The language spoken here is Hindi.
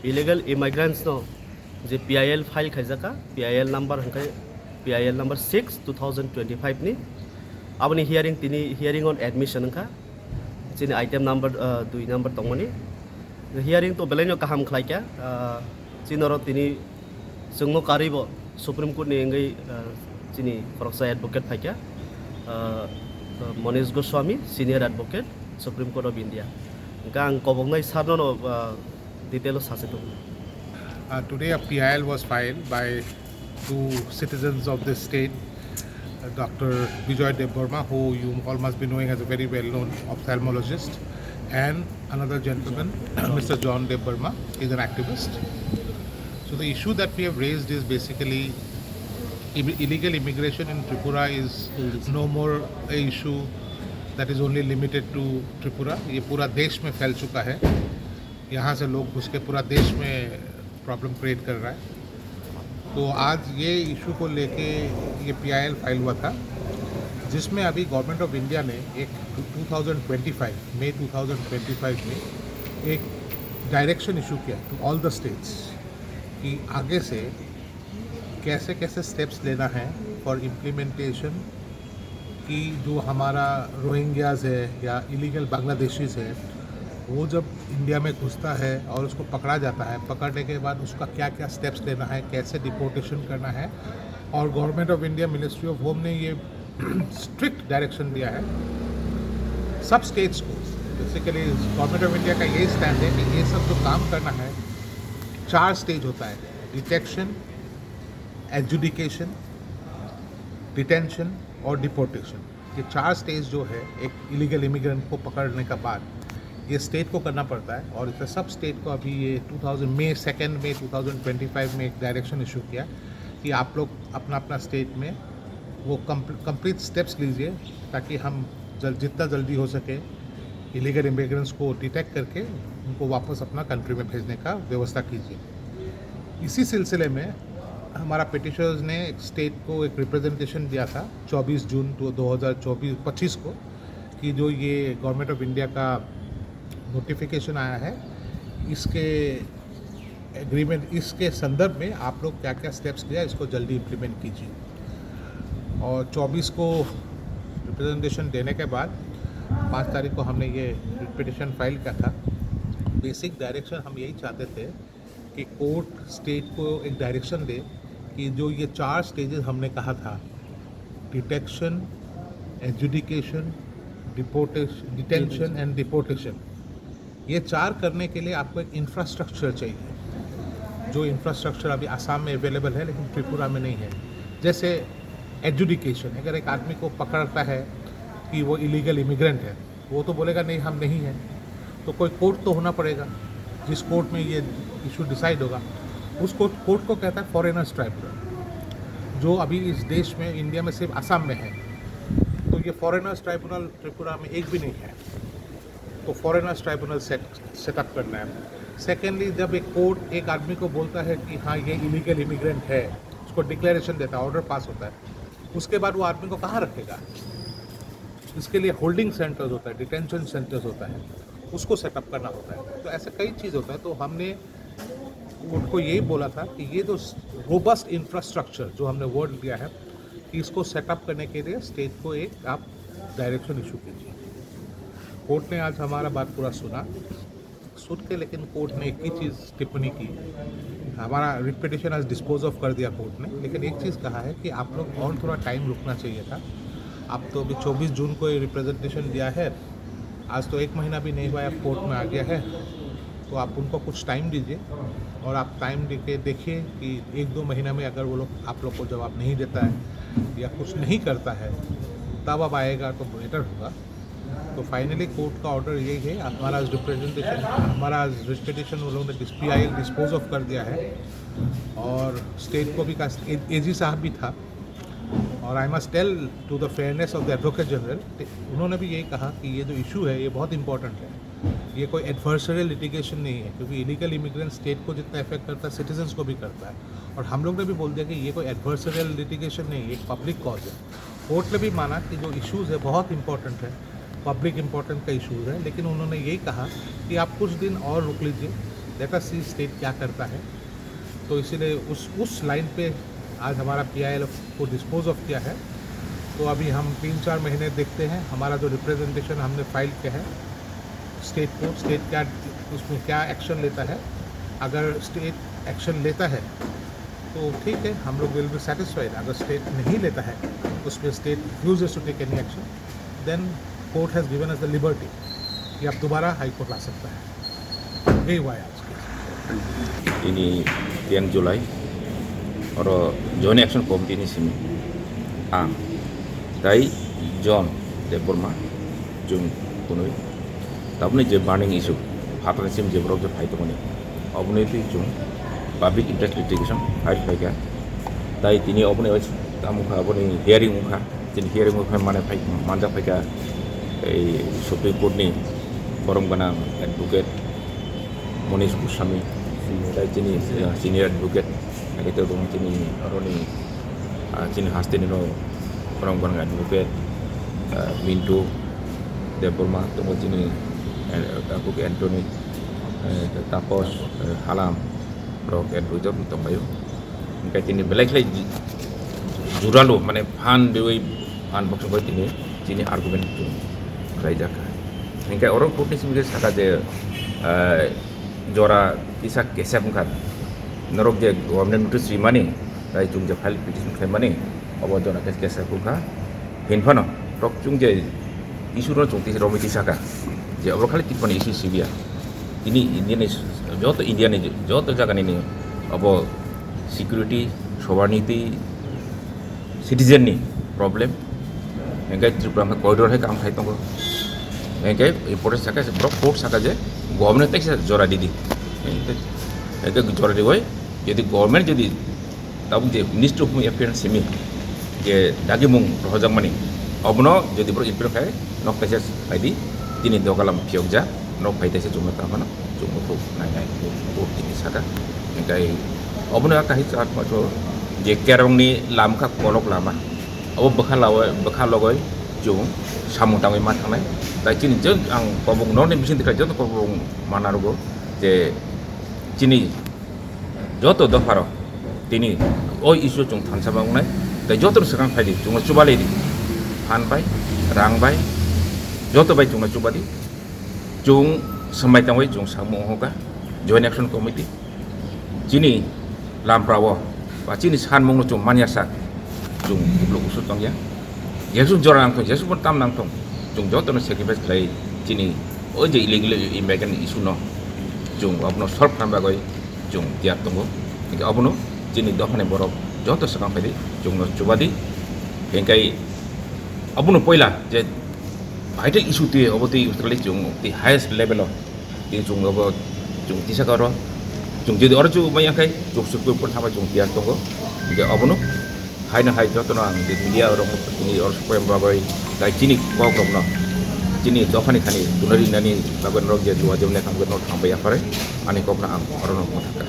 illegal immigrants no je PIL file khaijaka PIL number hangkai PIL number 6 2025 ni aboni hearing on admission hangka chini item number 2 number tongmani hearing to belaino kaham khlaikya chinoro tini sungmo karibo Supreme Court ni engai chini koroksa advocate phaikya Monish Goswami senior advocate Supreme Court of India gang kobongnai sarno details hase to. Today a PIL was filed by two citizens of this state, Dr. Bijoy Debbarma, who you all must be knowing as a very well-known ophthalmologist, and another gentleman, Mr. John Debbarma, is an activist. So the issue that we have raised is basically illegal immigration in Tripura is no more a issue that is only limited to Tripura. ये पूरा देश में फैल चुका है. यहाँ से लोग घुस के पूरा देश में प्रॉब्लम क्रिएट कर रहा है. तो आज ये इशू को लेके ये PIL फाइल हुआ था, जिसमें अभी गवर्नमेंट ऑफ इंडिया ने एक 2025 मई 2025 में एक डायरेक्शन इशू किया टू ऑल द स्टेट्स कि आगे से कैसे कैसे स्टेप्स लेना है फॉर इम्प्लीमेंटेशन कि जो हमारा रोहिंग्याज है या इलीगल बांग्लादेशीज है वो जब इंडिया में घुसता है और उसको पकड़ा जाता है, पकड़ने के बाद उसका क्या क्या स्टेप्स लेना है, कैसे डिपोर्टेशन करना है. और government of India ministry of home ने ये स्ट्रिक्ट डायरेक्शन दिया है सब स्टेट्स को. बेसिकली गवर्नमेंट ऑफ इंडिया का यही स्टैंड है कि ये सब जो काम करना है 4 स्टेज होता है: डिटेक्शन, एडजुडिकेशन, डिटेंशन और डिपोर्टेशन. ये 4 स्टेज जो है एक इलीगल इमिग्रेंट को पकड़ने का बाद ये स्टेट को करना पड़ता है. और इस सब स्टेट को अभी ये 2 मई 2025 में एक डायरेक्शन इशू किया कि आप लोग अपना अपना स्टेट में वो कंप्लीट स्टेप्स लीजिए ताकि हम जितना जल्दी हो सके इलीगल इमिग्रेंट्स को डिटेक्ट करके उनको वापस अपना कंट्री में भेजने का व्यवस्था कीजिए. इसी सिलसिले में हमारा पिटिशनर्स ने एक स्टेट को एक रिप्रेजेंटेशन दिया था 24 जून 2025 को कि जो ये गवर्नमेंट ऑफ इंडिया का नोटिफिकेशन आया है इसके एग्रीमेंट इसके संदर्भ में आप लोग क्या क्या स्टेप्स लिया इसको जल्दी इम्प्लीमेंट कीजिए. और 24 को रिप्रेजेंटेशन देने के बाद 5 तारीख को हमने ये पिटिशन फाइल किया था. बेसिक डायरेक्शन हम यही चाहते थे कि कोर्ट स्टेट को एक डायरेक्शन दे कि जो ये 4 स्टेजेस हमने कहा था, detection, adjudication, detention and deportation, ये 4 करने के लिए आपको एक इंफ्रास्ट्रक्चर चाहिए जो इंफ्रास्ट्रक्चर अभी आसाम में अवेलेबल है लेकिन त्रिपुरा में नहीं है. जैसे एडजुडिकेशन, अगर एक आदमी को पकड़ता है कि वो इलीगल इमिग्रेंट है, वो तो बोलेगा नहीं हम नहीं हैं, तो कोई कोर्ट तो होना पड़ेगा जिस कोर्ट में ये इशू डिसाइड होगा. उस कोर्ट को कहता है फॉरेनर्स ट्राइब्यूनल, जो अभी इस देश में इंडिया में सिर्फ आसाम में है. तो ये फॉरेनर्स ट्राइब्यूनल त्रिपुरा में एक भी नहीं है, तो फॉरेनर्स ट्राइब्यूनल सेटअप करना है. सेकेंडली, जब एक कोर्ट एक आदमी को बोलता है कि हाँ ये इलीगल इमिग्रेंट है, उसको डिक्लेरेशन देता है, ऑर्डर पास होता है, उसके बाद वो आदमी को कहाँ रखेगा? इसके लिए होल्डिंग सेंटर्स होता है, डिटेंशन सेंटर्स होता है, उसको सेटअप करना होता है. तो ऐसे कई चीज़ होता है. तो हमने कोर्ट को यही बोला था कि ये जो रोबस्ट इंफ्रास्ट्रक्चर जो हमने वर्ड दिया है कि इसको सेटअप करने के लिए स्टेट को एक आप डायरेक्शन इशू कीजिए. कोर्ट ने आज हमारा बात पूरा सुन के, लेकिन कोर्ट ने एक ही चीज़ टिप्पणी की, हमारा रिपिटिशन आज डिस्पोज ऑफ कर दिया कोर्ट ने, लेकिन एक चीज़ कहा है कि आप लोग और थोड़ा टाइम रुकना चाहिए था. आप तो अभी 24 जून को ये रिप्रेजेंटेशन दिया है, आज तो 1 महीना भी नहीं हुआ है, कोर्ट में आ गया है. तो आप उनको कुछ टाइम दीजिए और आप टाइम दे के देखिए कि 1-2 महीना में अगर वो लोग आप लोग को जवाब नहीं देता है या कुछ नहीं करता है तब अब आएगा तो बेटर होगा. तो फाइनली कोर्ट का ऑर्डर यही है. हमारा रिप्रेजेंटेशन, हमारा रिप्रेजेंटेशन उन लोगों ने PIL डिस्पोज ऑफ कर दिया है. और स्टेट को भी AG साहब भी था. और I must tell to the fairness of the advocate general, उन्होंने भी यही कहा कि ये जो इशू है ये बहुत इंपॉर्टेंट है. ये कोई एडवर्सरियल लिटिगेशन नहीं है, क्योंकि इलीगल इमिग्रेंट स्टेट को जितना इफेक्ट करता है सिटीजन्स को भी करता है. और हम लोग ने भी बोल दिया कि ये कोई एडवर्सरियल लिटिगेशन नहीं है, एक पब्लिक कॉज है. कोर्ट ने भी माना कि जो इश्यूज़ है बहुत इंपॉर्टेंट है, पब्लिक इंपॉर्टेंट का इशूज़ है, लेकिन उन्होंने यही कहा कि आप कुछ दिन और रुक लीजिए लेट अस सी स्टेट क्या करता है। तो इसीलिए उस लाइन पे आज हमारा PIL को डिस्पोज ऑफ किया है। तो अभी हम 3-4 महीने देखते हैं हमारा जो रिप्रेजेंटेशन हमने फाइल किया है स्टेट को, स्टेट क्या उसमें क्या एक्शन लेता है। अगर स्टेट एक्शन लेता है तो ठीक है, हम लोग विल बी सेटिस्फाइड। अगर स्टेट नहीं लेता है, उसमें state refuses to take any action, then court has given us the liberty कि आप दोबारा हाई कोर्ट ला सकता है। यही हुआ है आज के। Ini 10 Julai oro joint action committee ni simi ang dai John Deborma jung punoi tabne je burning issue hatan sim je brok je fight mone obne ti jung public interest litigation fight phaika dai tini obne oi tamukha obne hearing mukha tin hearing mukha mane fight manja phaika ei Supreme Court ni forum gana advocate Monish Goswami dai tini senior advocate itu dong tini aroni tini haste ni no forum gana advocate Mintu Deborma tunggu tini aku ke Anthony tapos halam rok advocate tong bayu kai tini belai juralo mane fan dewi fan box boy tini argument tu raijaka hingga orang putih sebagai saka je jora isa kesep kan norok je government notice rimani dai chung je file petition khaimani obo jora kesep ka hinfano rok chung je isu ro chung ti romiti saka je obo khali tipani isu sibia ini Indian joto Indian joto jaga ni obo security sovereignty citizen ni problem hingga tripura corridor hai kam khai tongo hingga important saka je brok court saka je government tax jora didi hingga jora di hoy jadi government jadi tabu je minister of appearance semi je dagi mung rohjang mani obno jadi bro implement khai nok tax id tini dogalam pyogja nok khai tax jumna ta mana jumna ko nai court ini saka hingga obno ka hi chat ma to je kerong ni lam kha kolok lama abo bakha logoi jung samung tangoi ma thangnai dai chini jeng ang kobong non ni bisin dikra joto kobong manarugo je chini joto dofaro tini oi isu chung thansa bangunai dai joto sakang phai di chung chubale di phan bai rang bai joto bai chung chubadi chung samai tangoi chung samung hoka joint action committee chini lam prawo ba chini san mong chung manyasa chung blok usut tong ya yesu jorang to yesu pun tam nang tong chung joto no sacrifice lai chini oje illegal immigrant issue no chung apno solve kam bagoi chung tiap tongo ke apno chini dokhane borok joto sakam phai chung no chubadi engkai apno poila je vital issue ti oboti ustrali chung ti highest level of ti chung obo chung tisa karo chung jadi orang chung banyak kai chung suku pun sama chung tiap tongo ke apno hai na hai joto no ang di media orang ini orang supaya bagai dai chini kau kau no chini dokhani khani tunari nani bagai rok je dua jam ne kam no thambaya pare ani kau na ang orang no thaka